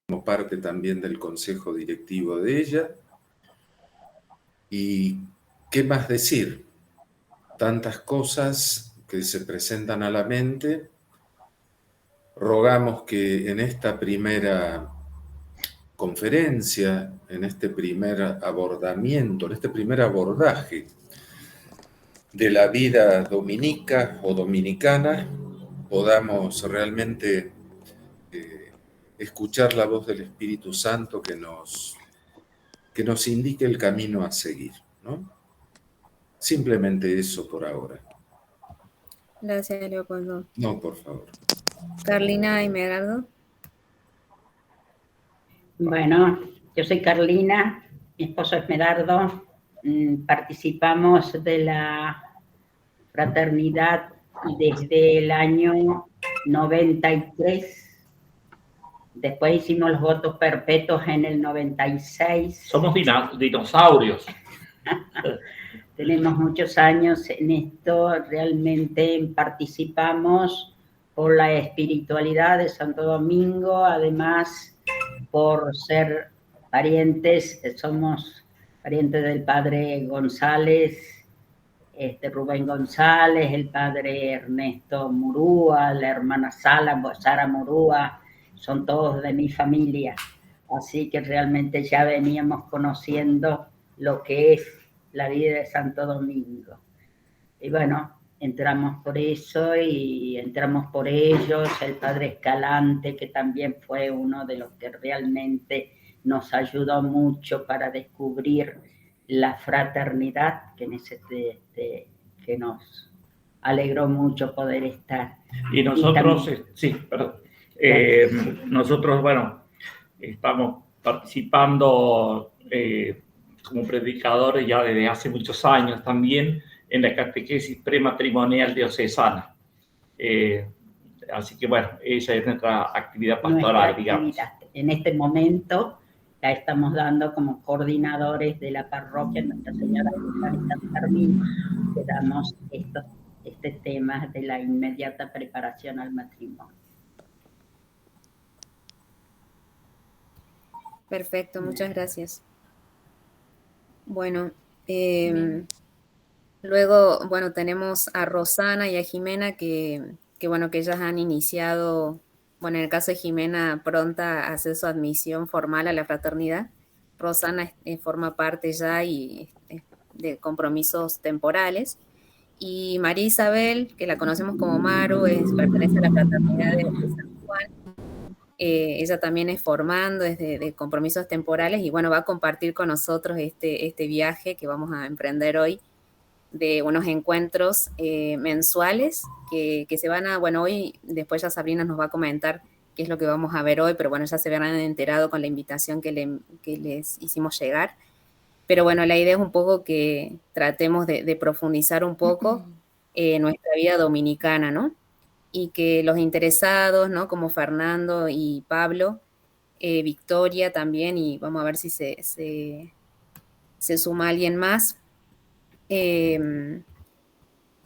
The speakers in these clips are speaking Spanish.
como parte también del consejo directivo de ella. ¿Y qué más decir? Tantas cosas que se presentan a la mente. Rogamos que en esta primera conferencia, en este primer abordamiento, en este primer abordaje de la vida dominica o dominicana, podamos realmente escuchar la voz del Espíritu Santo que nos indique el camino a seguir, ¿no? Simplemente eso por ahora. Gracias, Leopoldo. No, por favor. Carlina y Medardo. Bueno, yo soy Carlina, mi esposo es Medardo. Participamos de la fraternidad desde el año 93. Después hicimos los votos perpetuos en el 96. Somos dinosaurios. Tenemos muchos años en esto, realmente participamos por la espiritualidad de Santo Domingo, además por ser parientes, somos parientes del padre González, Rubén González, el padre Ernesto Murúa, la hermana Sara Murúa, son todos de mi familia, así que realmente ya veníamos conociendo lo que es la vida de Santo Domingo. Y bueno, entramos por eso y entramos por ellos, el padre Escalante, que también fue uno de los que realmente nos ayudó mucho para descubrir la fraternidad, que nos alegró mucho poder estar. Y nosotros, nosotros, bueno, estamos participando como predicadores ya desde hace muchos años también en la catequesis prematrimonial diocesana. Así que bueno, esa es nuestra actividad pastoral, digamos. En este momento la estamos dando como coordinadores de la parroquia Nuestra Señora de San Fermín, que damos este tema de la inmediata preparación al matrimonio. Perfecto, muchas gracias. Bueno, luego, bueno, tenemos a Rosana y a Jimena que bueno, que ellas han iniciado, bueno, en el caso de Jimena, pronta a hacer su admisión formal a la fraternidad. Rosana forma parte ya de compromisos temporales. Y María Isabel, que la conocemos como Maru, pertenece a la fraternidad de San Juan. Ella también es formando, es de compromisos temporales y bueno, va a compartir con nosotros este viaje que vamos a emprender hoy de unos encuentros mensuales que se van a, bueno, hoy después ya Sabrina nos va a comentar qué es lo que vamos a ver hoy, pero bueno, ya se habrán enterado con la invitación que les hicimos llegar. Pero bueno, la idea es un poco que tratemos de profundizar un poco nuestra vida dominicana, ¿no? Y que los interesados, ¿no? Como Fernando y Pablo, Victoria también, y vamos a ver si se suma alguien más.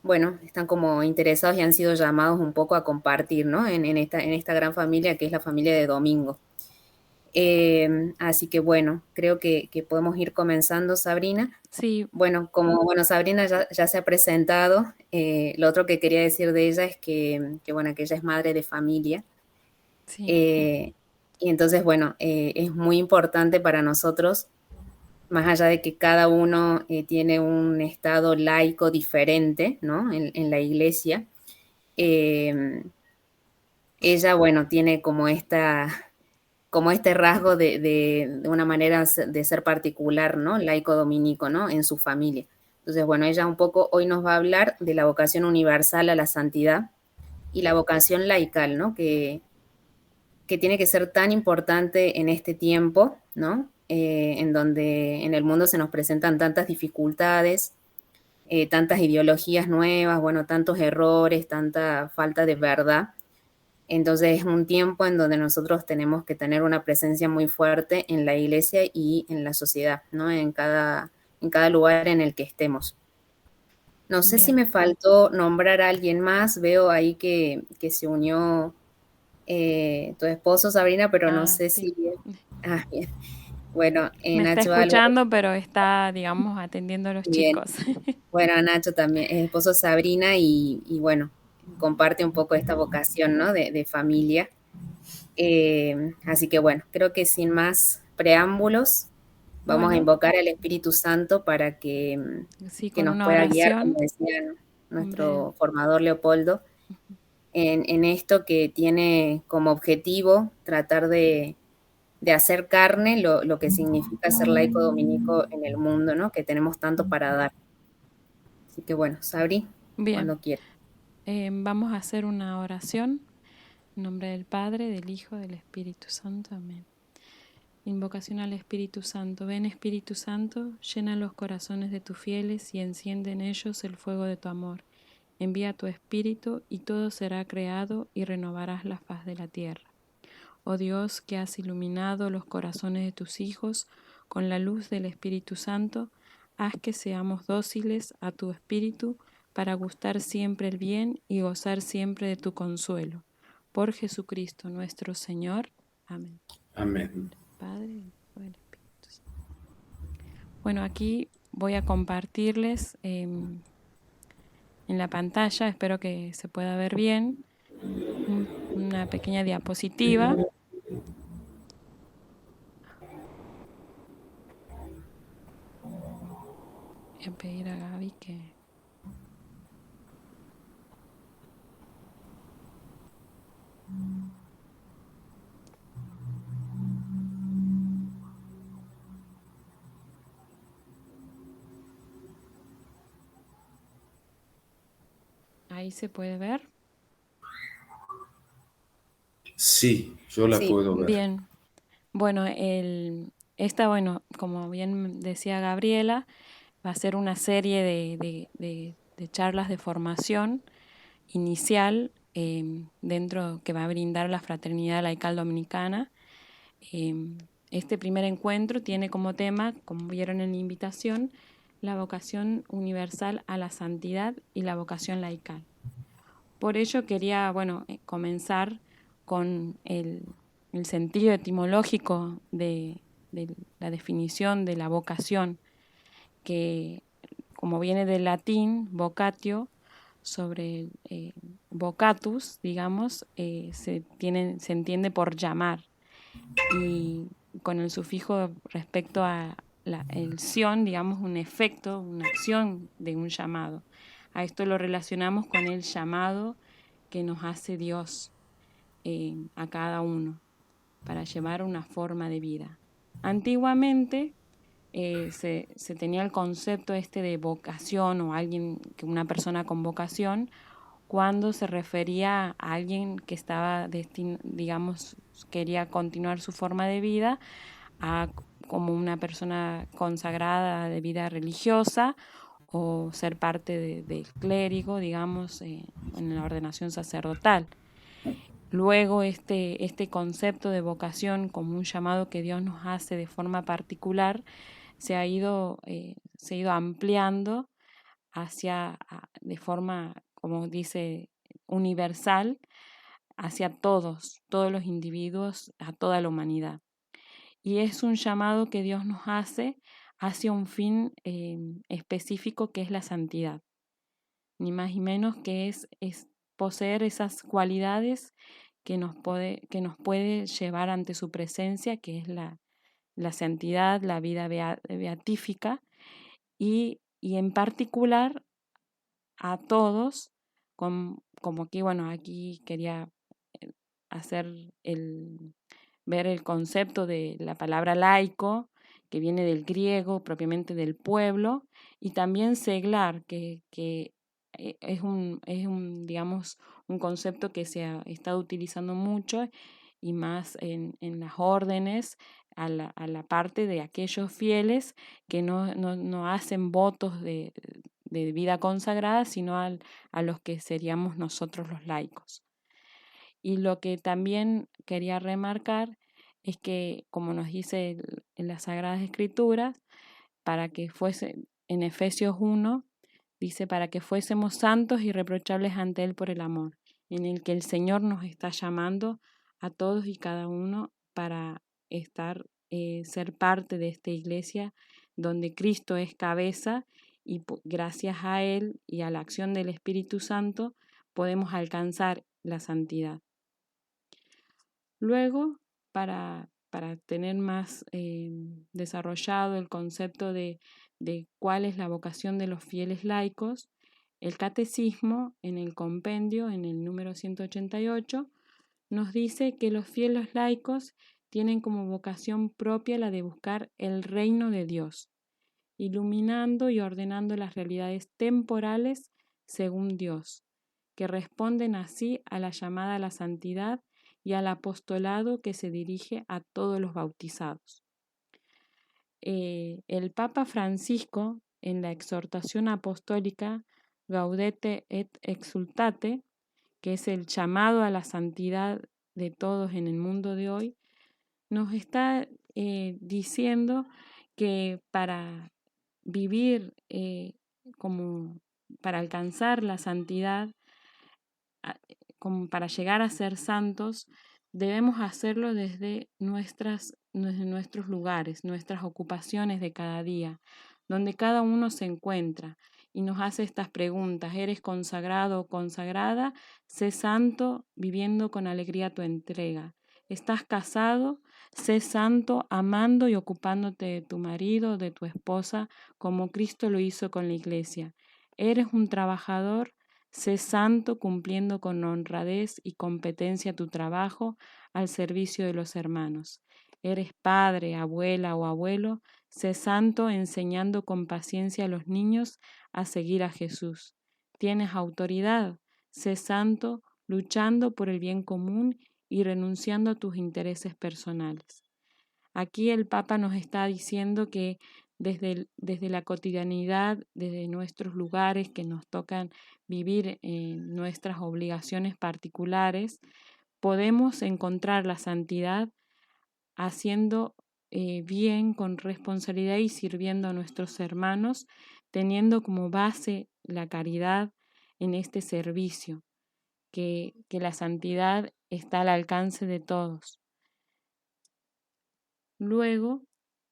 Bueno, están como interesados y han sido llamados un poco a compartir, ¿no? En esta gran familia que es la familia de Domingo. Así que bueno, creo que podemos ir comenzando, Sabrina. Sí. Bueno, Sabrina ya se ha presentado. Lo otro que quería decir de ella es que bueno, que ella es madre de familia. Sí. Y entonces, bueno, es muy importante para nosotros, más allá de que cada uno tiene un estado laico diferente, ¿no? En la iglesia. Ella, bueno, tiene como este rasgo de una manera de ser particular, ¿no? Laico dominico, ¿no? En su familia. Entonces, bueno, ella un poco hoy nos va a hablar de la vocación universal a la santidad y la vocación laical, ¿no? Que tiene que ser tan importante en este tiempo, ¿no? En donde en el mundo se nos presentan tantas dificultades, tantas ideologías nuevas, bueno, tantos errores, tanta falta de verdad. Entonces es un tiempo en donde nosotros tenemos que tener una presencia muy fuerte en la iglesia y en la sociedad, ¿no? En cada lugar en el que estemos. No sé si me faltó nombrar a alguien más, veo ahí que se unió tu esposo, Sabrina, pero no sé sí. si... Ah, bien. Bueno, Me está Nacho escuchando, pero está, digamos, atendiendo a los bien. chicos. Bueno, Nacho también es esposo de Sabrina y bueno, comparte un poco esta vocación, ¿no? de familia. Así que bueno, creo que sin más preámbulos, vamos a Bueno, invocar al Espíritu Santo para que sí, que con nos una pueda guiar, como oración. decía Hombre, nuestro formador Leopoldo, en esto que tiene como objetivo tratar de hacer carne lo que significa ser laico dominico en el mundo, ¿no? Que tenemos tanto para dar. Así que bueno, Sabri, bien, cuando quieras. vamos a hacer una oración. En nombre del Padre, del Hijo, del Espíritu Santo. Amén. Invocación al Espíritu Santo. Ven, Espíritu Santo, llena los corazones de tus fieles y enciende en ellos el fuego de tu amor. Envía tu Espíritu y todo será creado y renovarás la faz de la tierra. Oh Dios, que has iluminado los corazones de tus hijos con la luz del Espíritu Santo, haz que seamos dóciles a tu Espíritu para gustar siempre el bien y gozar siempre de tu consuelo. Por Jesucristo nuestro Señor. Amén. Amén. Padre, Hijo y Espíritu Santo. Bueno, aquí voy a compartirles en la pantalla, espero que se pueda ver bien, una pequeña diapositiva. Voy a pedir a Gaby que... Ahí se puede ver. Sí, yo la Sí. puedo ver. Bien. Bueno, bueno, como bien decía Gabriela, va a ser una serie de charlas de formación inicial dentro que va a brindar la Fraternidad Laical Dominicana. Este primer encuentro tiene como tema, como vieron en la invitación, la vocación universal a la santidad y la vocación laical. Por ello quería, comenzar con el sentido etimológico de la definición de la vocación, que como viene del latín, vocatio, sobre vocatus, digamos, se entiende por llamar, y con el sufijo respecto a el sion, digamos, un efecto, una acción de un llamado. A esto lo relacionamos con el llamado que nos hace Dios a cada uno para llevar una forma de vida. Antiguamente se tenía el concepto de vocación o una persona con vocación cuando se refería a alguien que estaba digamos, quería continuar su forma de vida como una persona consagrada de vida religiosa o ser parte del clérigo, digamos, en la ordenación sacerdotal. Luego este concepto de vocación como un llamado que Dios nos hace de forma particular se ha ido ampliando de forma, como dice, universal, hacia todos los individuos, a toda la humanidad. Y es un llamado que Dios nos hace hacia un fin específico, que es la santidad. Ni más ni menos que es poseer esas cualidades que nos puede llevar ante su presencia, que es la santidad, la vida beatífica, y en particular a todos, como aquí, aquí quería ver el concepto de la palabra laico, que viene del griego, propiamente del pueblo, y también seglar, que es digamos, un concepto que se ha estado utilizando mucho y más en las órdenes, a la parte de aquellos fieles que no hacen votos de vida consagrada, sino a los que seríamos nosotros los laicos. Y lo que también quería remarcar es que, como nos dice en las Sagradas Escrituras, para que en Efesios 1, dice, para que fuésemos santos y irreprochables ante Él por el amor, en el que el Señor nos está llamando a todos y cada uno para ser parte de esta iglesia donde Cristo es cabeza y gracias a Él y a la acción del Espíritu Santo podemos alcanzar la santidad. Luego, para tener más desarrollado el concepto de cuál es la vocación de los fieles laicos, el Catecismo, en el compendio, en el número 188, nos dice que los fieles laicos tienen como vocación propia la de buscar el reino de Dios, iluminando y ordenando las realidades temporales según Dios, que responden así a la llamada a la santidad y al apostolado que se dirige a todos los bautizados. El Papa Francisco, en la exhortación apostólica Gaudete et Exsultate, que es el llamado a la santidad de todos en el mundo de hoy, nos está diciendo que para vivir para alcanzar la santidad, como para llegar a ser santos, debemos hacerlo desde nuestros lugares, nuestras ocupaciones de cada día, donde cada uno se encuentra y nos hace estas preguntas: ¿eres consagrado o consagrada? Sé santo, viviendo con alegría tu entrega. ¿Estás casado? Sé santo, amando y ocupándote de tu marido, de tu esposa, como Cristo lo hizo con la iglesia. ¿Eres un trabajador? Sé santo, cumpliendo con honradez y competencia tu trabajo al servicio de los hermanos. Eres padre, abuela o abuelo, sé santo, enseñando con paciencia a los niños a seguir a Jesús. Tienes autoridad, sé santo, luchando por el bien común y renunciando a tus intereses personales. Aquí el Papa nos está diciendo que desde la cotidianidad, desde nuestros lugares que nos tocan vivir en nuestras obligaciones particulares, podemos encontrar la santidad haciendo bien, con responsabilidad y sirviendo a nuestros hermanos, teniendo como base la caridad en este servicio, que la santidad está al alcance de todos. Luego,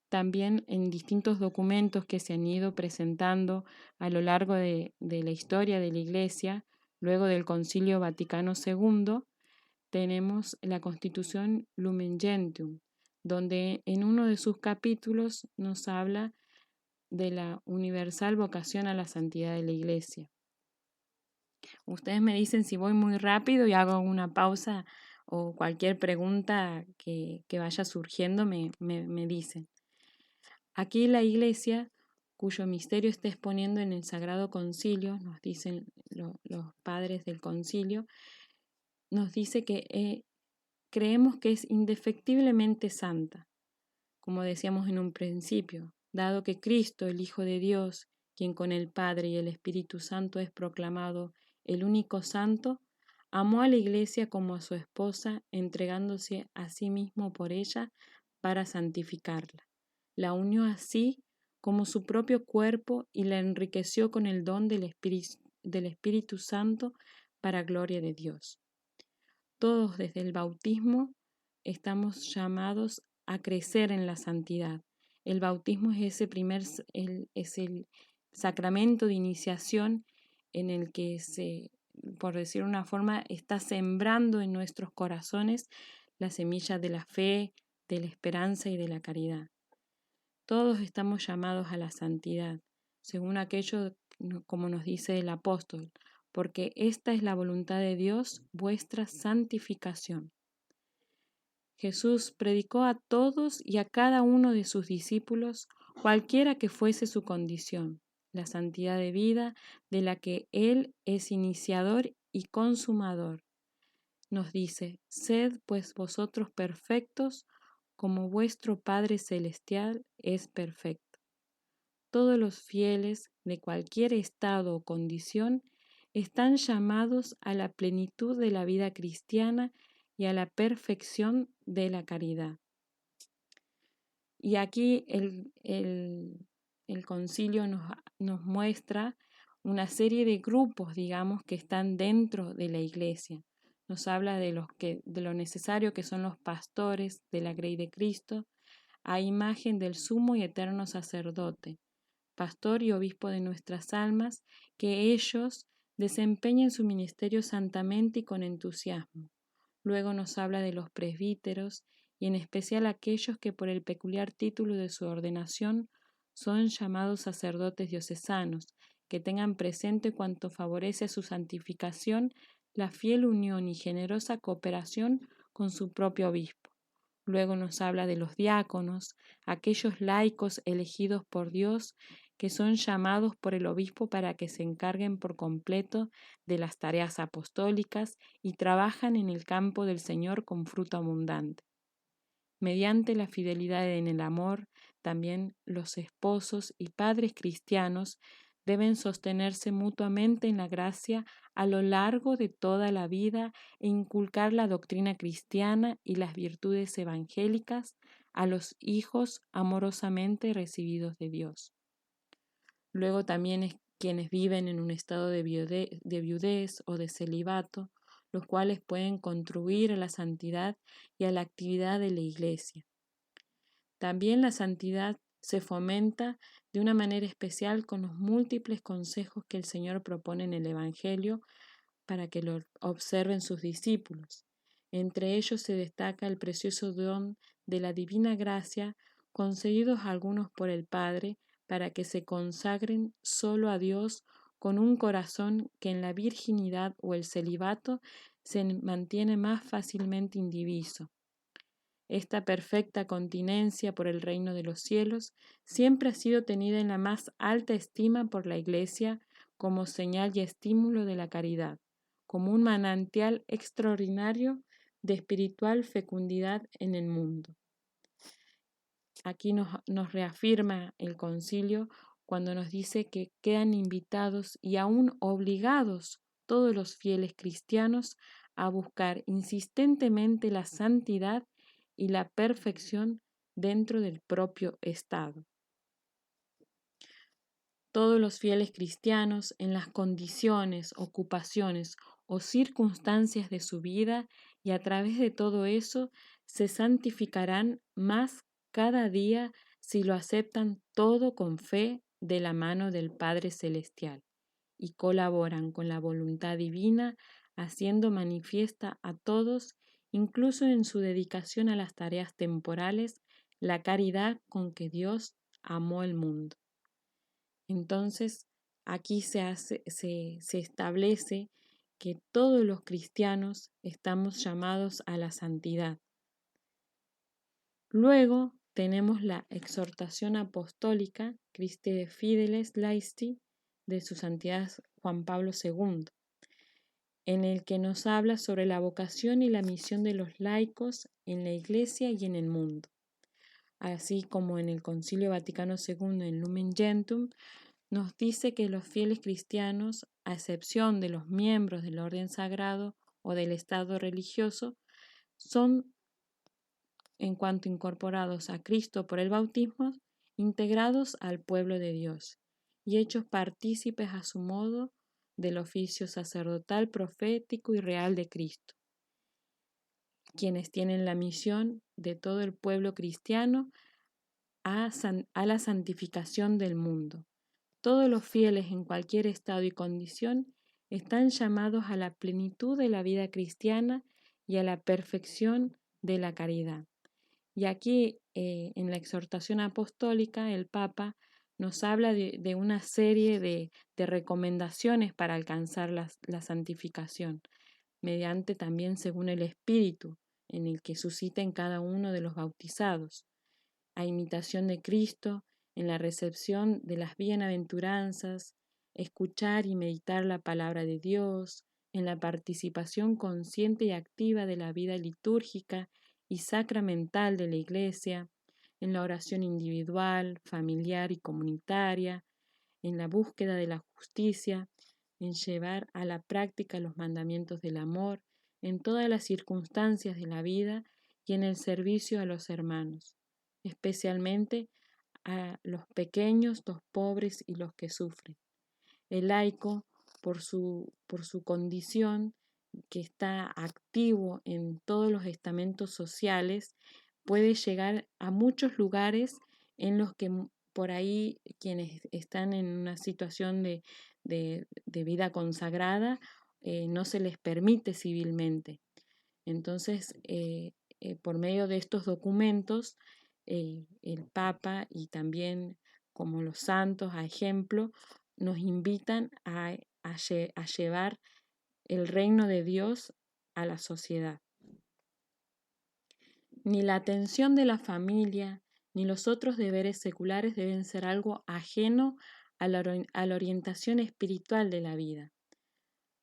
también en distintos documentos que se han ido presentando a lo largo de la historia de la Iglesia, luego del Concilio Vaticano II, tenemos la Constitución Lumen Gentium, donde en uno de sus capítulos nos habla de la universal vocación a la santidad de la Iglesia. Ustedes me dicen si voy muy rápido y hago una pausa, o cualquier pregunta que vaya surgiendo me dicen. Aquí la Iglesia, cuyo misterio está exponiendo en el Sagrado Concilio, nos dicen los padres del Concilio, nos dice que creemos que es indefectiblemente santa, como decíamos en un principio, dado que Cristo, el Hijo de Dios, quien con el Padre y el Espíritu Santo es proclamado el único santo, amó a la Iglesia como a su esposa, entregándose a sí mismo por ella para santificarla. La unió así como su propio cuerpo y la enriqueció con el don del Espíritu Santo para gloria de Dios. Todos desde el bautismo estamos llamados a crecer en la santidad. El bautismo es es el sacramento de iniciación en el que por decir una forma, está sembrando en nuestros corazones la semilla de la fe, de la esperanza y de la caridad. Todos estamos llamados a la santidad, según aquello como nos dice el apóstol, porque esta es la voluntad de Dios, vuestra santificación. Jesús predicó a todos y a cada uno de sus discípulos, cualquiera que fuese su condición, la santidad de vida de la que Él es iniciador y consumador. Nos dice: sed pues vosotros perfectos, como vuestro Padre Celestial es perfecto. Todos los fieles de cualquier estado o condición están llamados a la plenitud de la vida cristiana y a la perfección de la caridad. Y aquí el concilio nos muestra una serie de grupos, digamos, que están dentro de la iglesia. nos habla de lo necesario que son los pastores de la grey de Cristo, a imagen del sumo y eterno sacerdote, pastor y obispo de nuestras almas, que ellos desempeñen su ministerio santamente y con entusiasmo. Luego nos habla de los presbíteros y en especial aquellos que por el peculiar título de su ordenación son llamados sacerdotes diocesanos, que tengan presente cuanto favorece a su santificación la fiel unión y generosa cooperación con su propio obispo. Luego nos habla de los diáconos, aquellos laicos elegidos por Dios que son llamados por el obispo para que se encarguen por completo de las tareas apostólicas y trabajan en el campo del Señor con fruto abundante. Mediante la fidelidad en el amor, también los esposos y padres cristianos deben sostenerse mutuamente en la gracia a lo largo de toda la vida e inculcar la doctrina cristiana y las virtudes evangélicas a los hijos amorosamente recibidos de Dios. Luego también quienes viven en un estado de viudez o de celibato, los cuales pueden contribuir a la santidad y a la actividad de la Iglesia. También la santidad se fomenta de una manera especial con los múltiples consejos que el Señor propone en el Evangelio para que lo observen sus discípulos. Entre ellos se destaca el precioso don de la divina gracia concedidos a algunos por el Padre para que se consagren solo a Dios con un corazón que en la virginidad o el celibato se mantiene más fácilmente indiviso. Esta perfecta continencia por el reino de los cielos siempre ha sido tenida en la más alta estima por la Iglesia como señal y estímulo de la caridad, como un manantial extraordinario de espiritual fecundidad en el mundo. Aquí nos reafirma el concilio cuando nos dice que quedan invitados y aún obligados todos los fieles cristianos a buscar insistentemente la santidad y la perfección dentro del propio Estado. Todos los fieles cristianos, en las condiciones, ocupaciones o circunstancias de su vida y a través de todo eso, se santificarán más cada día si lo aceptan todo con fe de la mano del Padre Celestial y colaboran con la voluntad divina, haciendo manifiesta a todos, incluso en su dedicación a las tareas temporales, la caridad con que Dios amó el mundo. Entonces, aquí se establece que todos los cristianos estamos llamados a la santidad. Luego tenemos la exhortación apostólica Christe Fideles Laisti de su santidad Juan Pablo II, en el que nos habla sobre la vocación y la misión de los laicos en la Iglesia y en el mundo. Así como en el Concilio Vaticano II en Lumen Gentium, nos dice que los fieles cristianos, a excepción de los miembros del orden sagrado o del estado religioso, son, en cuanto incorporados a Cristo por el bautismo, integrados al pueblo de Dios y hechos partícipes a su modo del oficio sacerdotal, profético y real de Cristo, quienes tienen la misión de todo el pueblo cristiano a la santificación del mundo. Todos los fieles en cualquier estado y condición están llamados a la plenitud de la vida cristiana y a la perfección de la caridad. Y aquí en la exhortación apostólica el Papa nos habla de una serie de recomendaciones para alcanzar la santificación, mediante también según el Espíritu en el que suscita en cada uno de los bautizados, a imitación de Cristo, en la recepción de las bienaventuranzas, escuchar y meditar la palabra de Dios, en la participación consciente y activa de la vida litúrgica y sacramental de la Iglesia, en la oración individual, familiar y comunitaria, en la búsqueda de la justicia, en llevar a la práctica los mandamientos del amor, en todas las circunstancias de la vida y en el servicio a los hermanos, especialmente a los pequeños, los pobres y los que sufren. El laico, por su condición, que está activo en todos los estamentos sociales, puede llegar a muchos lugares en los que por ahí quienes están en una situación de vida consagrada no se les permite civilmente. Entonces, por medio de estos documentos, el Papa y también como los santos, a ejemplo, nos invitan a llevar el reino de Dios a la sociedad. Ni la atención de la familia ni los otros deberes seculares deben ser algo ajeno a la orientación espiritual de la vida.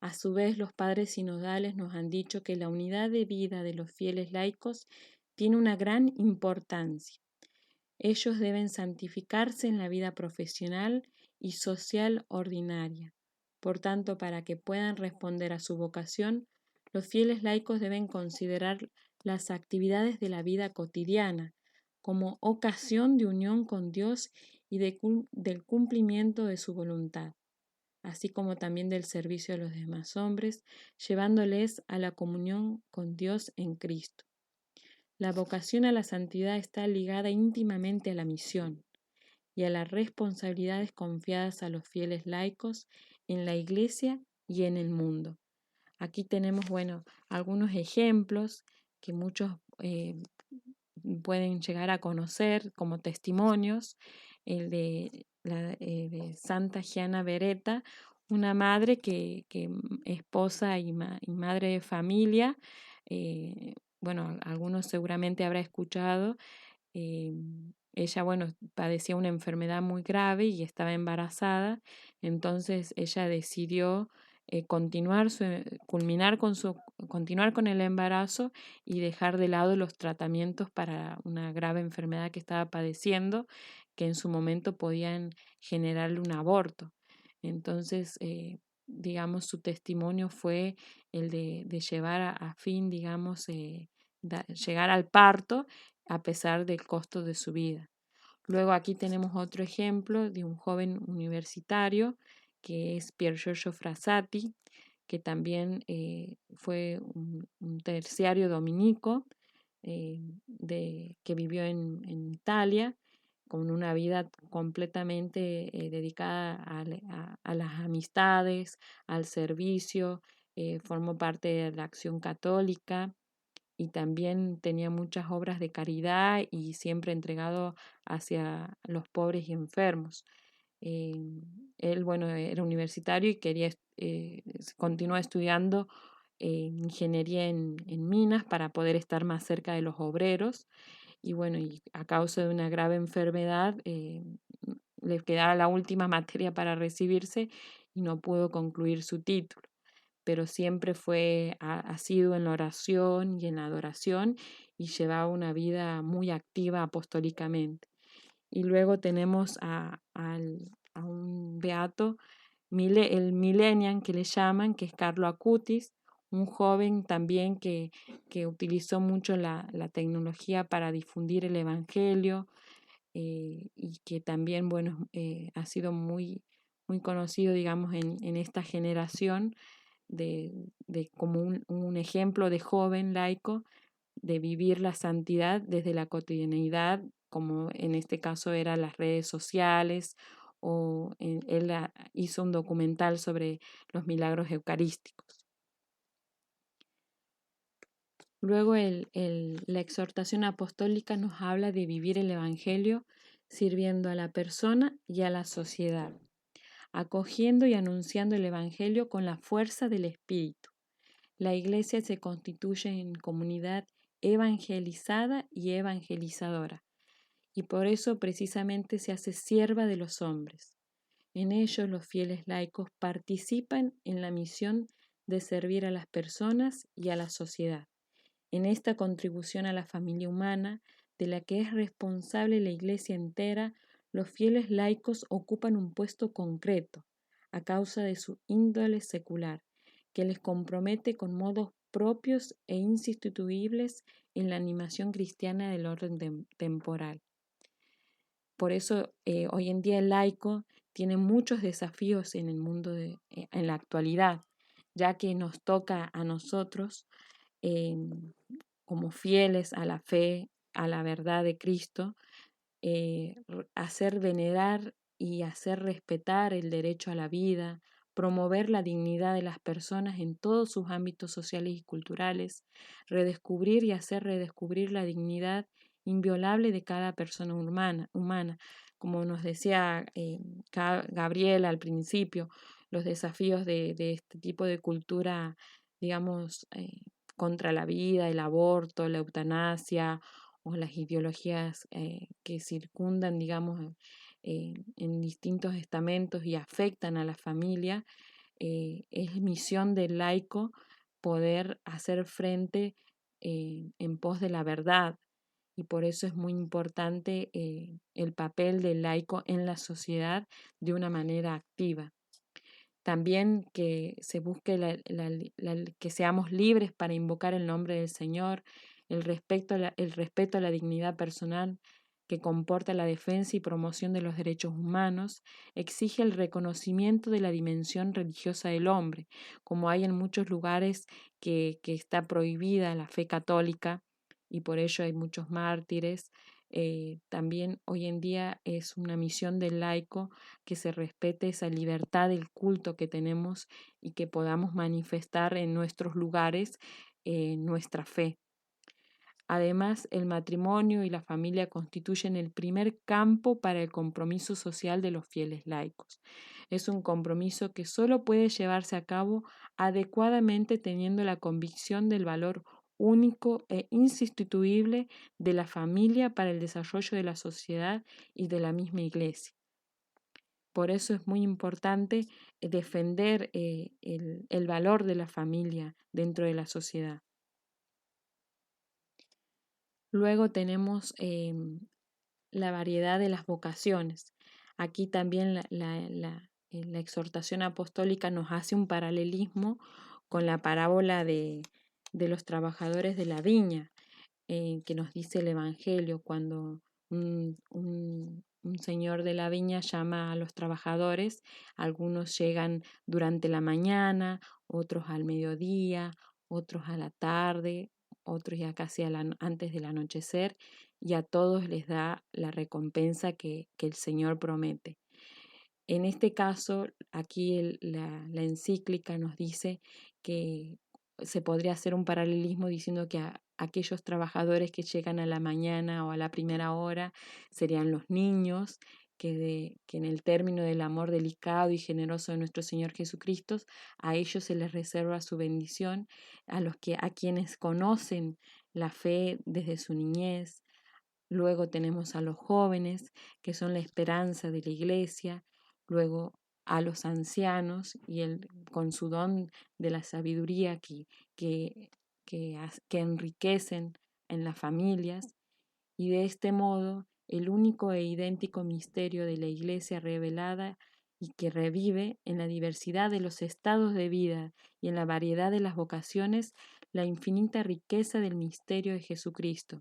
A su vez, los padres sinodales nos han dicho que la unidad de vida de los fieles laicos tiene una gran importancia. Ellos deben santificarse en la vida profesional y social ordinaria. Por tanto, para que puedan responder a su vocación, los fieles laicos deben considerar las actividades de la vida cotidiana como ocasión de unión con Dios y del cumplimiento de su voluntad, así como también del servicio a los demás hombres, llevándoles a la comunión con Dios en Cristo. La vocación a la santidad está ligada íntimamente a la misión y a las responsabilidades confiadas a los fieles laicos en la Iglesia y en el mundo. Aquí tenemos, algunos ejemplos que muchos pueden llegar a conocer como testimonios, el de Santa Gianna Beretta, una madre que esposa y madre de familia. Algunos seguramente habrá escuchado. Ella, padecía una enfermedad muy grave y estaba embarazada, entonces ella decidió continuar con el embarazo y dejar de lado los tratamientos para una grave enfermedad que estaba padeciendo, que en su momento podían generarle un aborto. Entonces, digamos, su testimonio fue el de llevar a fin, digamos, llegar al parto a pesar del costo de su vida. Luego aquí tenemos otro ejemplo de un joven universitario que es Pier Giorgio Frassati, que también fue un terciario dominico que vivió en Italia con una vida completamente dedicada a las amistades, al servicio, formó parte de la Acción Católica y también tenía muchas obras de caridad y siempre entregado hacia los pobres y enfermos. Él, era universitario y quería continuar estudiando ingeniería en minas para poder estar más cerca de los obreros. Y a causa de una grave enfermedad le quedaba la última materia para recibirse y no pudo concluir su título, pero siempre fue asiduo en la oración y en la adoración y llevaba una vida muy activa apostólicamente. Y luego tenemos a un beato, el millennial que le llaman, que es Carlo Acutis, un joven también que utilizó mucho la tecnología para difundir el Evangelio y que también, ha sido muy, muy conocido, digamos, en esta generación como un ejemplo de joven laico de vivir la santidad desde la cotidianidad, como en este caso eran las redes sociales, o él hizo un documental sobre los milagros eucarísticos. Luego la exhortación apostólica nos habla de vivir el Evangelio sirviendo a la persona y a la sociedad, acogiendo y anunciando el Evangelio con la fuerza del Espíritu. La Iglesia se constituye en comunidad evangelizada y evangelizadora, y por eso precisamente se hace sierva de los hombres. En ellos los fieles laicos participan en la misión de servir a las personas y a la sociedad. En esta contribución a la familia humana, de la que es responsable la Iglesia entera, los fieles laicos ocupan un puesto concreto, a causa de su índole secular, que les compromete con modos propios e insustituibles en la animación cristiana del orden temporal. Por eso hoy en día el laico tiene muchos desafíos en el mundo en la actualidad. ya que nos toca a nosotros, como fieles a la fe, a la verdad de Cristo, hacer venerar y hacer respetar el derecho a la vida, promover la dignidad de las personas en todos sus ámbitos sociales y culturales, redescubrir y hacer redescubrir la dignidad inviolable de cada persona humana. Como nos decía Gabriela al principio, los desafíos de este tipo de cultura, digamos, contra la vida, el aborto, la eutanasia o las ideologías que circundan, digamos, en distintos estamentos y afectan a la familia, es misión del laico poder hacer frente en pos de la verdad. Y por eso es muy importante el papel del laico en la sociedad de una manera activa. También que se busque que seamos libres para invocar el nombre del Señor, el respeto a la dignidad personal que comporta la defensa y promoción de los derechos humanos, exige el reconocimiento de la dimensión religiosa del hombre, como hay en muchos lugares que está prohibida la fe católica y por ello hay muchos mártires. También hoy en día es una misión del laico que se respete esa libertad del culto que tenemos y que podamos manifestar en nuestros lugares nuestra fe. Además, el matrimonio y la familia constituyen el primer campo para el compromiso social de los fieles laicos. Es un compromiso que solo puede llevarse a cabo adecuadamente teniendo la convicción del valor único e insustituible de la familia para el desarrollo de la sociedad y de la misma Iglesia. Por eso es muy importante defender el valor de la familia dentro de la sociedad. Luego tenemos la variedad de las vocaciones. Aquí también la exhortación apostólica nos hace un paralelismo con la parábola de los trabajadores de la viña, que nos dice el Evangelio cuando un señor de la viña llama a los trabajadores. Algunos llegan durante la mañana, otros al mediodía, otros a la tarde, otros ya casi antes del anochecer, y a todos les da la recompensa que el Señor promete. En este caso, aquí la encíclica nos dice que se podría hacer un paralelismo diciendo que aquellos trabajadores que llegan a la mañana o a la primera hora serían los niños, que en el término del amor delicado y generoso de nuestro Señor Jesucristo, a ellos se les reserva su bendición, a quienes conocen la fe desde su niñez. Luego tenemos a los jóvenes, que son la esperanza de la iglesia, luego a los ancianos y con su don de la sabiduría que enriquecen en las familias, y de este modo el único e idéntico misterio de la Iglesia revelada y que revive en la diversidad de los estados de vida y en la variedad de las vocaciones la infinita riqueza del misterio de Jesucristo.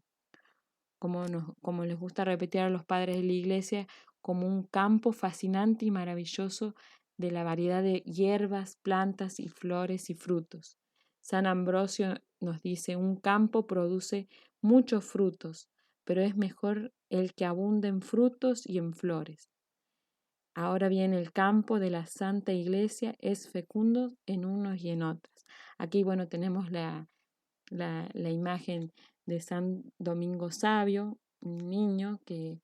Como les gusta repetir a los padres de la Iglesia, como un campo fascinante y maravilloso de la variedad de hierbas, plantas y flores y frutos. San Ambrosio nos dice, un campo produce muchos frutos, pero es mejor el que abunda en frutos y en flores. Ahora bien, el campo de la Santa Iglesia es fecundo en unos y en otros. Aquí, bueno, tenemos la imagen de San Domingo Sabio, un niño que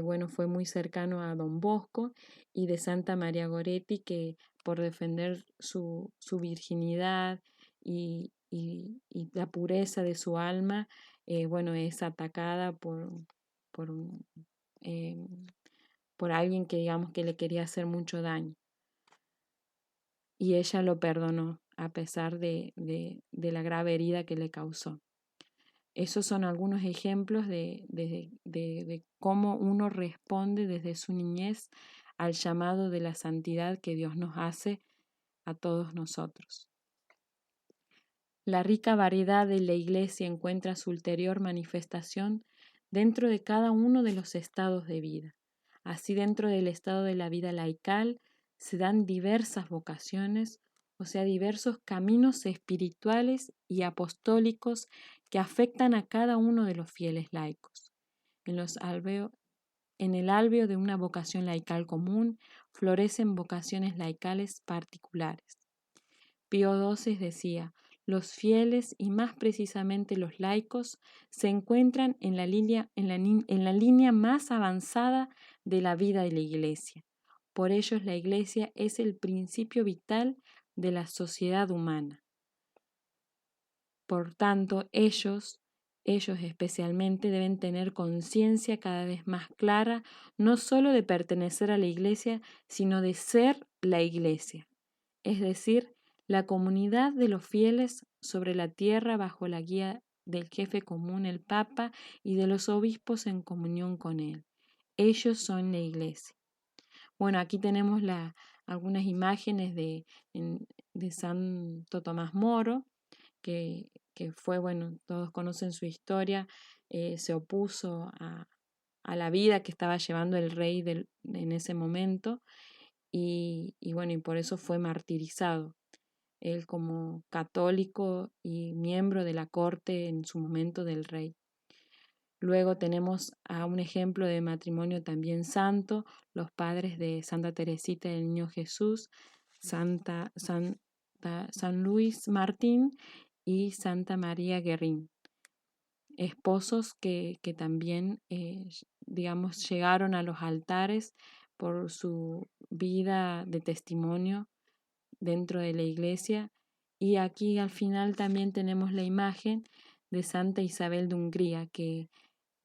bueno, fue muy cercano a Don Bosco, y de Santa María Goretti, que por defender su virginidad y la pureza de su alma, bueno, es atacada por, eh, por alguien que digamos que le quería hacer mucho daño. Y ella lo perdonó a pesar de la grave herida que le causó. Esos son algunos ejemplos de cómo uno responde desde su niñez al llamado de la santidad que Dios nos hace a todos nosotros. La rica variedad de la Iglesia encuentra su ulterior manifestación dentro de cada uno de los estados de vida. Así, dentro del estado de la vida laical se dan diversas vocaciones o sea, diversos caminos espirituales y apostólicos que afectan a cada uno de los fieles laicos. En el alveo de una vocación laical común florecen vocaciones laicales particulares. Pío XII decía: los fieles y más precisamente los laicos se encuentran en la línea más avanzada de la vida de la Iglesia. Por ellos la Iglesia es el principio vital de la sociedad humana. Por tanto, ellos especialmente deben tener conciencia cada vez más clara, no solo de pertenecer a la Iglesia, sino de ser la Iglesia, es decir, la comunidad de los fieles sobre la tierra bajo la guía del jefe común, el Papa, y de los obispos en comunión con él. Ellos son la Iglesia. Bueno, aquí tenemos algunas imágenes de Santo Tomás Moro, que fue, bueno, todos conocen su historia, se opuso a la vida que estaba llevando el rey en ese momento y bueno, y por eso fue martirizado. Él como católico y miembro de la corte en su momento del rey. Luego tenemos a un ejemplo de matrimonio también santo, los padres de Santa Teresita del Niño Jesús, San Luis Martín y Santa María Guerín, esposos que también, digamos, llegaron a los altares por su vida de testimonio dentro de la iglesia. Y aquí al final también tenemos la imagen de Santa Isabel de Hungría, que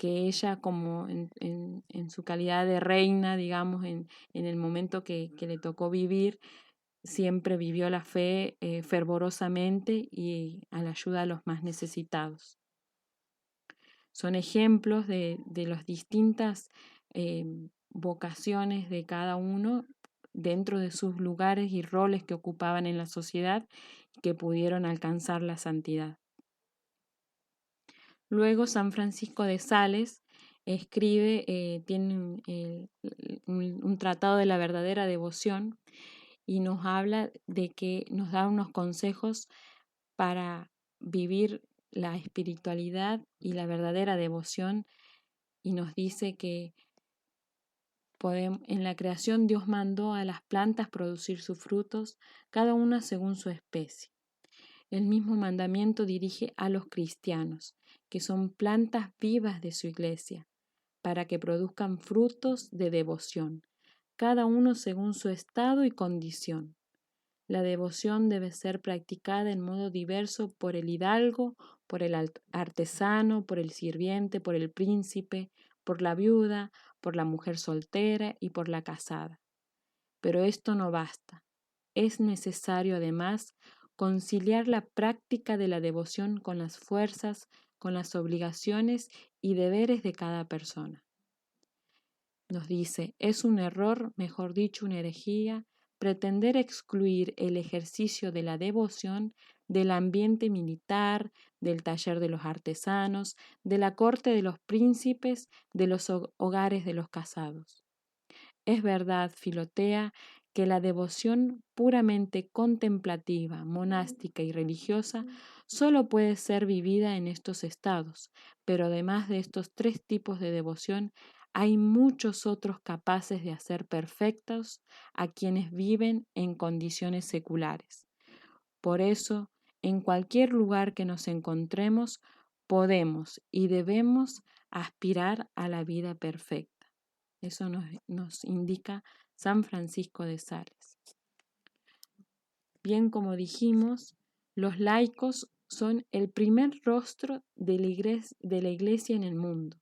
ella como en su calidad de reina, digamos, en el momento que le tocó vivir, siempre vivió la fe fervorosamente y a la ayuda a los más necesitados. Son ejemplos de las distintas vocaciones de cada uno dentro de sus lugares y roles que ocupaban en la sociedad y que pudieron alcanzar la santidad. Luego San Francisco de Sales escribe, tiene un tratado de la verdadera devoción y nos habla de que nos da unos consejos para vivir la espiritualidad y la verdadera devoción, y nos dice que en la creación Dios mandó a las plantas producir sus frutos, cada una según su especie. El mismo mandamiento dirige a los cristianos, que son plantas vivas de su iglesia, para que produzcan frutos de devoción, cada uno según su estado y condición. La devoción debe ser practicada en modo diverso por el hidalgo, por el artesano, por el sirviente, por el príncipe, por la viuda, por la mujer soltera y por la casada. Pero esto no basta. Es necesario además conciliar la práctica de la devoción con las fuerzas, con las obligaciones y deberes de cada persona. Nos dice, es un error, mejor dicho, una herejía, pretender excluir el ejercicio de la devoción del ambiente militar, del taller de los artesanos, de la corte de los príncipes, de los hogares de los casados. Es verdad, Filotea, que la devoción puramente contemplativa, monástica y religiosa solo puede ser vivida en estos estados, pero además de estos tres tipos de devoción, hay muchos otros capaces de hacer perfectos a quienes viven en condiciones seculares. Por eso, en cualquier lugar que nos encontremos, podemos y debemos aspirar a la vida perfecta. Eso nos indica San Francisco de Sales. Bien, como dijimos, los laicos son el primer rostro de la iglesia en el mundo.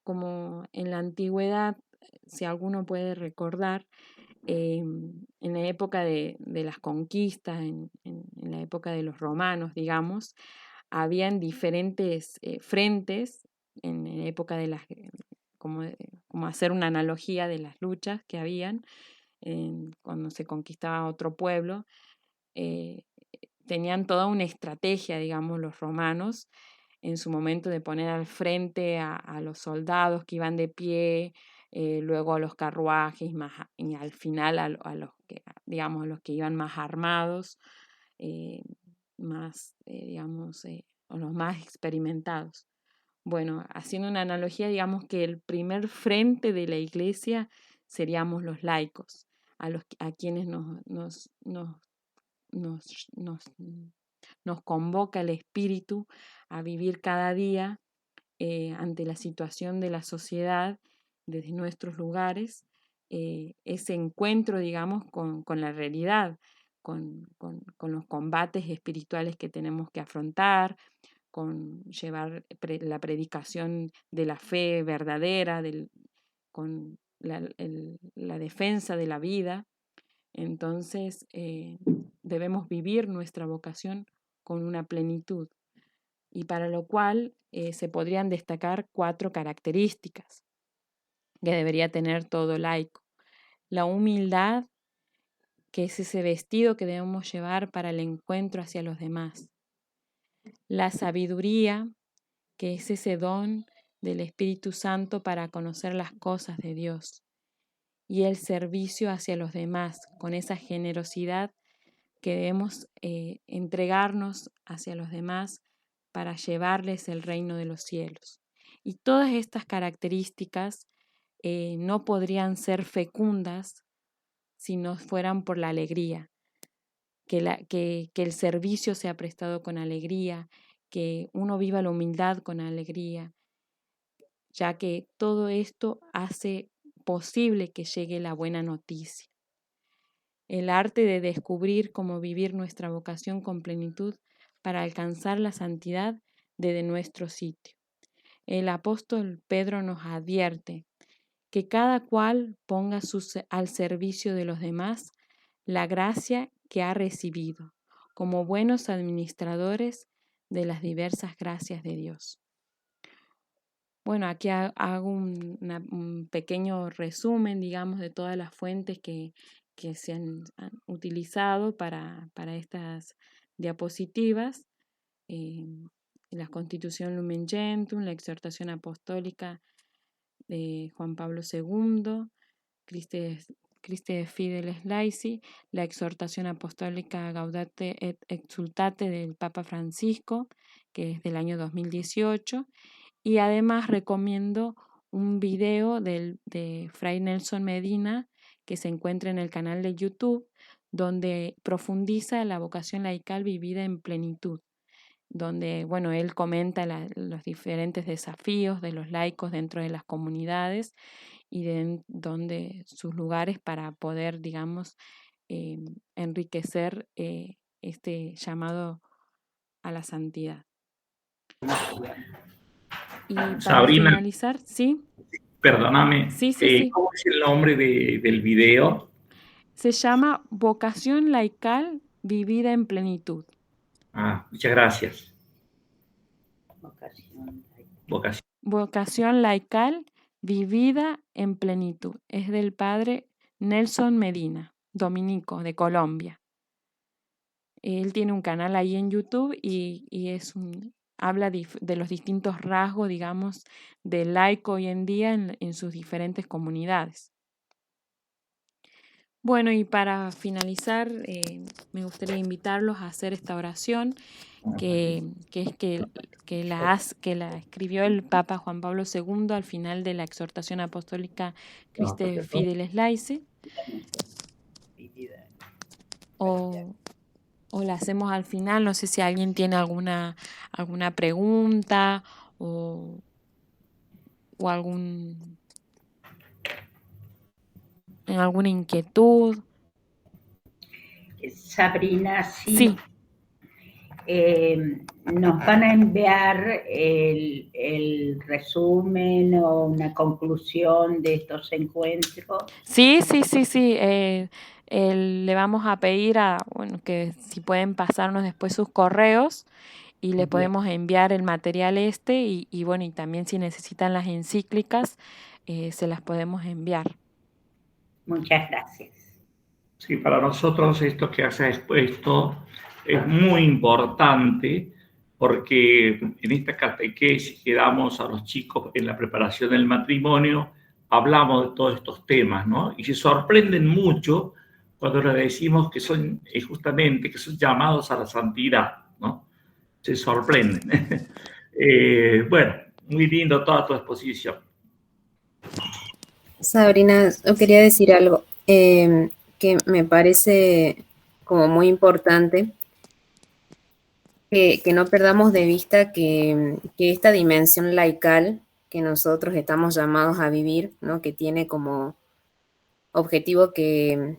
Como en la antigüedad, si alguno puede recordar, en la época de las conquistas, en la época de los romanos, digamos, habían diferentes frentes en la época de las... Como hacer una analogía de las luchas que habían cuando se conquistaba otro pueblo. Tenían toda una estrategia, digamos, los romanos, en su momento de poner al frente a los soldados que iban de pie, luego a los carruajes y al final a los que, digamos, a los que iban más armados, o los más experimentados. Bueno, haciendo una analogía, digamos que el primer frente de la iglesia seríamos los laicos, a quienes nos convoca el Espíritu a vivir cada día ante la situación de la sociedad, desde nuestros lugares, ese encuentro, digamos, con la realidad, con los combates espirituales que tenemos que afrontar, con llevar la predicación de la fe verdadera, con la defensa de la vida. Entonces, debemos vivir nuestra vocación con una plenitud, y para lo cual se podrían destacar 4 características que debería tener todo laico. La humildad, que es ese vestido que debemos llevar para el encuentro hacia los demás. La sabiduría, que es ese don del Espíritu Santo para conocer las cosas de Dios. Y el servicio hacia los demás, con esa generosidad que debemos entregarnos hacia los demás para llevarles el reino de los cielos. Y todas estas características no podrían ser fecundas si no fueran por la alegría, que el servicio sea prestado con alegría, que uno viva la humildad con alegría, ya que todo esto hace posible que llegue la buena noticia. El arte de descubrir cómo vivir nuestra vocación con plenitud para alcanzar la santidad desde nuestro sitio. El apóstol Pedro nos advierte que cada cual ponga al servicio de los demás la gracia que ha recibido, como buenos administradores de las diversas gracias de Dios. Bueno, aquí hago un pequeño resumen, digamos, de todas las fuentes que se han utilizado para estas diapositivas. La Constitución Lumen Gentium, la exhortación apostólica de Juan Pablo II, Christe Fideles Laici, la exhortación apostólica Gaudate et Exsultate del Papa Francisco, que es del año 2018, y además recomiendo un video de Fray Nelson Medina que se encuentra en el canal de YouTube, donde profundiza la vocación laical vivida en plenitud, donde, bueno, él comenta los diferentes desafíos de los laicos dentro de las comunidades y donde sus lugares para poder, digamos, enriquecer este llamado a la santidad. Y para Sabrina, finalizar, ¿sí? Perdóname, Sí. ¿Cómo es el nombre del video? Se llama Vocación Laical Vivida en Plenitud. Muchas gracias. Vocación Laical Vivida en Plenitud. Es del padre Nelson Medina, dominico de Colombia. Él tiene un canal ahí en YouTube y habla de los distintos rasgos, digamos, del laico hoy en día en sus diferentes comunidades. Bueno, y para finalizar, me gustaría invitarlos a hacer esta oración que la escribió el Papa Juan Pablo II al final de la exhortación apostólica Christe Fideles Laici, o la hacemos al final. No sé si alguien tiene alguna pregunta o alguna inquietud. Sabrina, sí. ¿Nos van a enviar el resumen o una conclusión de estos encuentros? Sí. Le vamos a pedir que si pueden pasarnos después sus correos y le podemos enviar el material y también si necesitan las encíclicas se las podemos enviar. Muchas gracias. Sí, para nosotros esto que has expuesto es muy importante porque en esta catequesis que damos a los chicos en la preparación del matrimonio hablamos de todos estos temas, ¿no? Y se sorprenden mucho cuando les decimos que son justamente, que son llamados a la santidad, ¿no? Se sorprenden. Bueno, muy lindo toda tu exposición. Sabrina, yo quería decir algo que me parece como muy importante, que no perdamos de vista que esta dimensión laical que nosotros estamos llamados a vivir, ¿no? Que tiene como objetivo que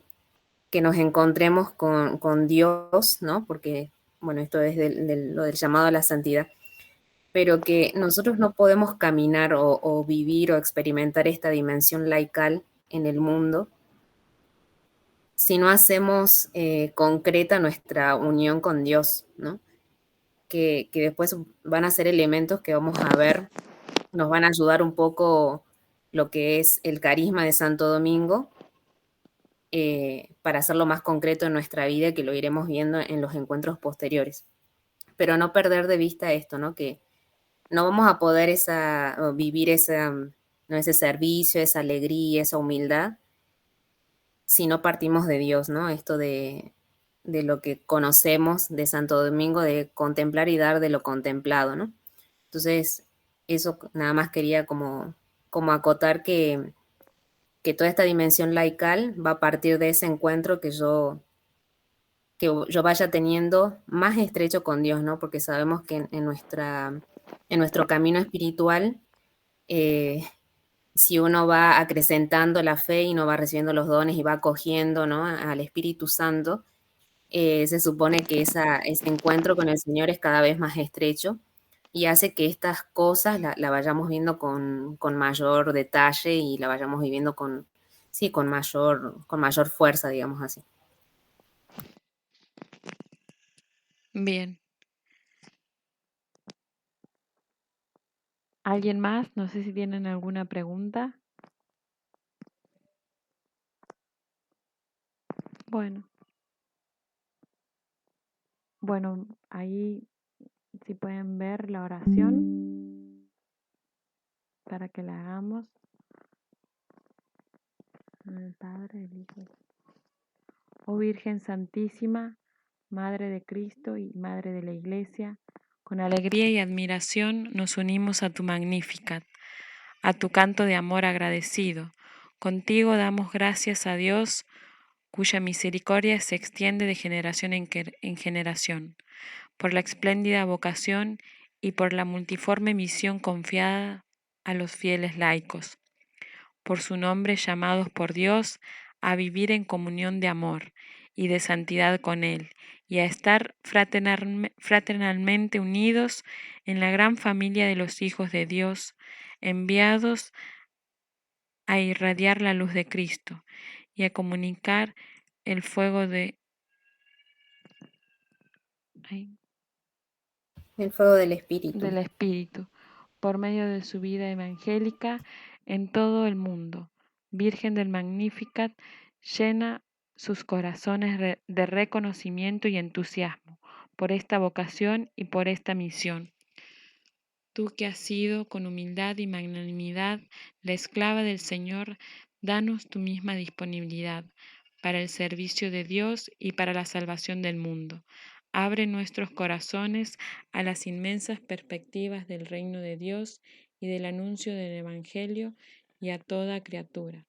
nos encontremos con Dios, ¿no? Porque, bueno, esto es lo del llamado a la santidad, pero que nosotros no podemos caminar o vivir o experimentar esta dimensión laical en el mundo si no hacemos concreta nuestra unión con Dios, ¿no? Que después van a ser elementos que vamos a ver, nos van a ayudar un poco lo que es el carisma de Santo Domingo, para hacerlo más concreto en nuestra vida, que lo iremos viendo en los encuentros posteriores. Pero no perder de vista esto, ¿no? Que no vamos a poder vivir ¿no? Ese servicio, esa alegría, esa humildad, si no partimos de Dios, ¿no? Esto de lo que conocemos de Santo Domingo, de contemplar y dar de lo contemplado, ¿no? Entonces, eso nada más quería como acotar que toda esta dimensión laical va a partir de ese encuentro que yo vaya teniendo más estrecho con Dios, ¿no? Porque sabemos que en nuestro camino espiritual, eh, si uno va acrecentando la fe y no va recibiendo los dones y va acogiendo, ¿no? Al Espíritu Santo, se supone que ese encuentro con el Señor es cada vez más estrecho y hace que estas cosas la vayamos viendo con mayor detalle y la vayamos viviendo sí, con mayor fuerza, digamos así. Bien. ¿Alguien más? No sé si tienen alguna pregunta. Bueno, ahí si pueden ver la oración para que la hagamos. El Padre, el Hijo. Oh Virgen Santísima, Madre de Cristo y Madre de la Iglesia, con alegría y admiración nos unimos a tu Magnificat, a tu canto de amor agradecido. Contigo damos gracias a Dios, cuya misericordia se extiende de generación en generación, por la espléndida vocación y por la multiforme misión confiada a los fieles laicos, por su nombre llamados por Dios a vivir en comunión de amor y de santidad con Él, y a estar fraternalmente unidos en la gran familia de los hijos de Dios, enviados a irradiar la luz de Cristo y a comunicar el fuego El fuego del Espíritu. del Espíritu por medio de su vida evangélica en todo el mundo. Virgen del Magnificat, llena sus corazones de reconocimiento y entusiasmo por esta vocación y por esta misión. Tú que has sido con humildad y magnanimidad la esclava del Señor, danos tu misma disponibilidad para el servicio de Dios y para la salvación del mundo. Abre nuestros corazones a las inmensas perspectivas del reino de Dios y del anuncio del Evangelio y a toda criatura.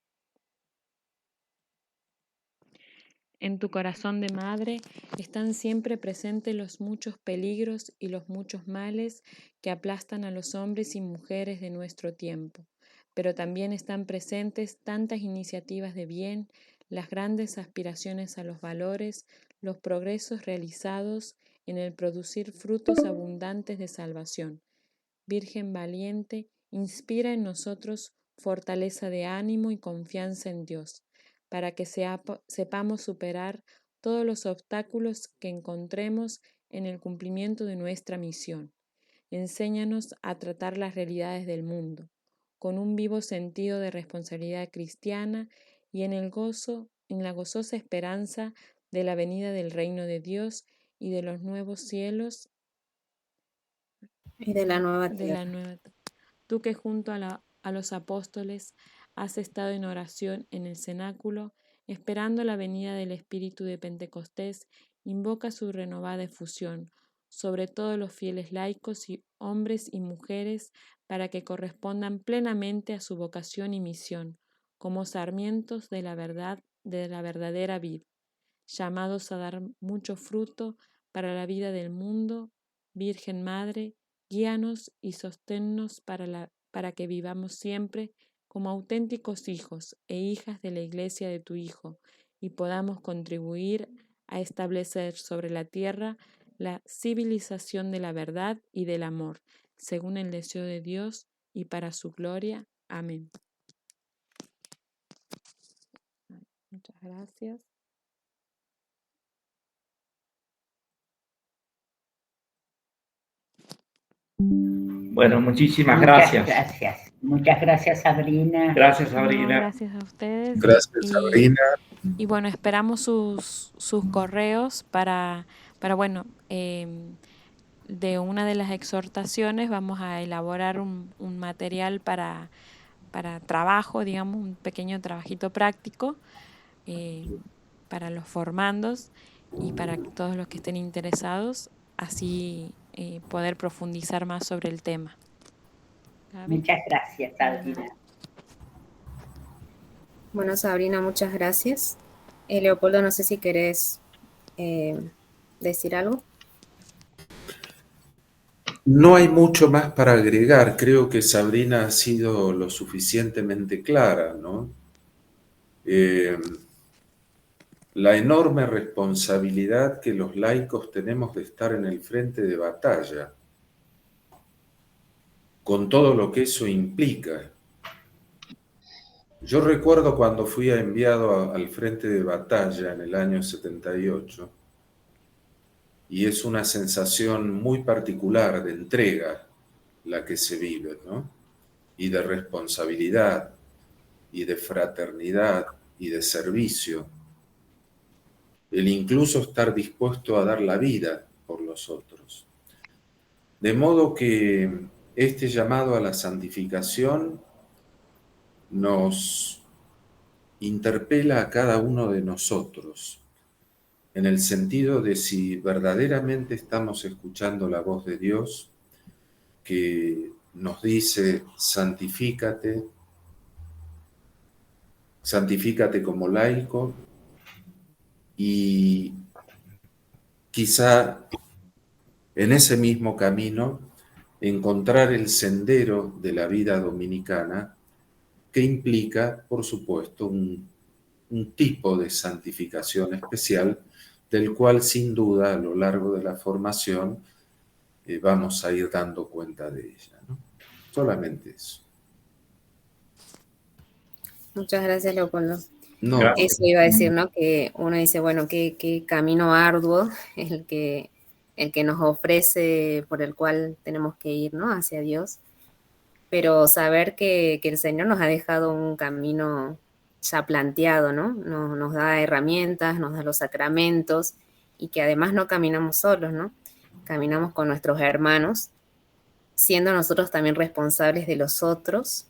En tu corazón de madre están siempre presentes los muchos peligros y los muchos males que aplastan a los hombres y mujeres de nuestro tiempo, pero también están presentes tantas iniciativas de bien, las grandes aspiraciones a los valores, los progresos realizados en el producir frutos abundantes de salvación. Virgen valiente, inspira en nosotros fortaleza de ánimo y confianza en Dios, para que sepamos superar todos los obstáculos que encontremos en el cumplimiento de nuestra misión. Enséñanos a tratar las realidades del mundo con un vivo sentido de responsabilidad cristiana y en la gozosa esperanza de la venida del reino de Dios y de los nuevos cielos Y de la nueva tierra. Tú que junto a los apóstoles has estado en oración en el cenáculo, esperando la venida del Espíritu de Pentecostés, invoca su renovada efusión sobre todos los fieles laicos y hombres y mujeres para que correspondan plenamente a su vocación y misión, como sarmientos de la verdad, de la verdadera vid, llamados a dar mucho fruto para la vida del mundo. Virgen Madre, guíanos y sosténnos para que vivamos siempre como auténticos hijos e hijas de la Iglesia de tu Hijo y podamos contribuir a establecer sobre la tierra la civilización de la verdad y del amor, según el deseo de Dios y para su gloria. Amén. Muchas gracias. Bueno, muchísimas gracias. Muchas gracias, Sabrina. Gracias, Sabrina. No, gracias a ustedes. Gracias, Sabrina. Y bueno, esperamos sus correos para bueno, de una de las exhortaciones vamos a elaborar un material para trabajo, digamos, un pequeño trabajito práctico para los formandos y para todos los que estén interesados, así poder profundizar más sobre el tema. ¿Gaby? Muchas gracias, Sabrina. Bueno, Sabrina, muchas gracias. Leopoldo, no sé si querés decir algo. No hay mucho más para agregar. Creo que Sabrina ha sido lo suficientemente clara, ¿no? La enorme responsabilidad que los laicos tenemos de estar en el frente de batalla, con todo lo que eso implica. Yo recuerdo cuando fui enviado al frente de batalla en el año 78, y es una sensación muy particular de entrega la que se vive, ¿no? Y de responsabilidad, y de fraternidad, y de servicio. El incluso estar dispuesto a dar la vida por los otros. De modo que este llamado a la santificación nos interpela a cada uno de nosotros, en el sentido de si verdaderamente estamos escuchando la voz de Dios, que nos dice, santifícate como laico, y quizá en ese mismo camino encontrar el sendero de la vida dominicana, que implica, por supuesto, un tipo de santificación especial, del cual sin duda a lo largo de la formación vamos a ir dando cuenta de ella, ¿no? Solamente eso. Muchas gracias, Leopoldo. No, Eso iba a decir, ¿no? Que uno dice, bueno, qué camino arduo el que nos ofrece, por el cual tenemos que ir, ¿no? Hacia Dios. Pero saber que el Señor nos ha dejado un camino ya planteado, ¿no? Nos da herramientas, nos da los sacramentos, y que además no caminamos solos, ¿no? Caminamos con nuestros hermanos, siendo nosotros también responsables de los otros.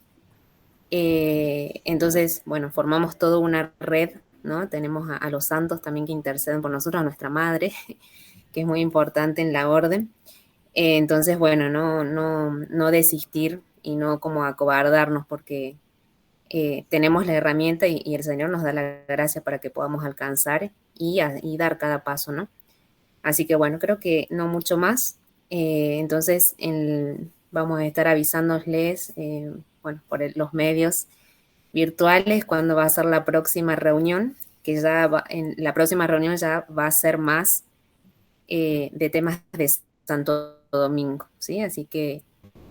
Entonces, bueno, formamos toda una red, ¿no? Tenemos a los santos también que interceden por nosotros, a nuestra madre, que es muy importante en la orden. Entonces, bueno, no desistir y no como acobardarnos, porque tenemos la herramienta y el Señor nos da la gracia para que podamos alcanzar y dar cada paso, ¿no? Así que bueno, creo que no mucho más. Entonces, vamos a estar avisándoles, bueno, por los medios virtuales, cuando va a ser la próxima reunión, que ya en la próxima reunión ya va a ser más de temas de Santo Domingo, ¿sí? Así que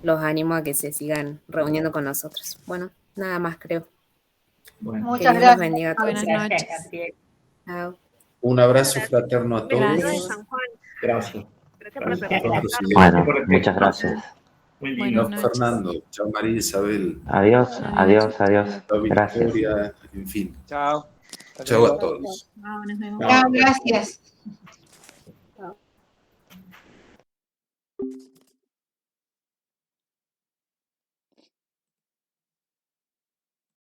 los animo a que se sigan reuniendo con nosotros. Bueno, nada más creo. Bueno. Muchas gracias. Dios bendiga a todos. Buenas noches. Chao. un abrazo fraterno a todos. Gracias. Gracias. Bueno, muchas gracias. Muy lindo. Buenas noches. Fernando, chao María Isabel, Adiós, adiós, adiós. chao Gracias. Victoria, en fin. Chao. Chao a todos. Chao. Gracias.